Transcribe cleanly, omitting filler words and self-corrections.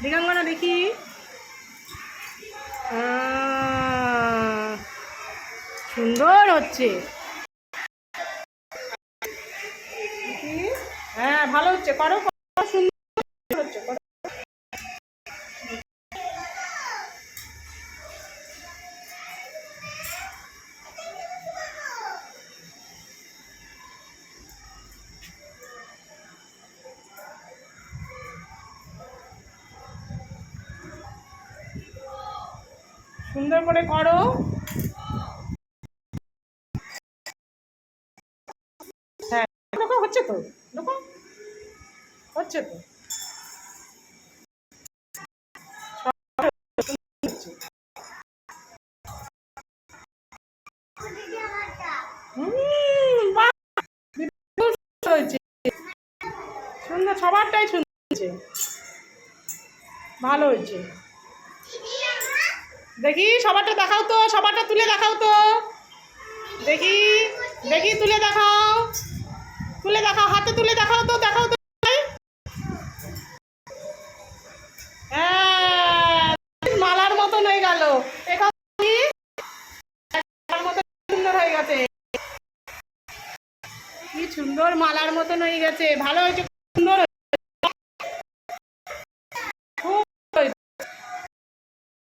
দিগঙ্গনা দেখি। সুন্দর হচ্ছে। হ্যাঁ ভালো হচ্ছে, করো সুন্দর হচ্ছে। সুন্দর করে করো। হ্যাঁ হচ্ছে তো, হচ্ছে তো। হয়েছে সুন্দর, সবারটাই সুন্দর হয়েছে, ভালো হয়েছে। দেখি সবারটা দেখাও তো, সবারটা তুলে দেখাও তো, দেখি দেখি তুলে দেখাও, তুলে দেখাও, হাতে তুলে দেখাও তো, দেখাও তো। হ্যাঁ মালার মতন হয়ে গেল, সুন্দর হয়ে গেছে, কি সুন্দর মালার মতন হয়ে গেছে, ভালো হয়েছে।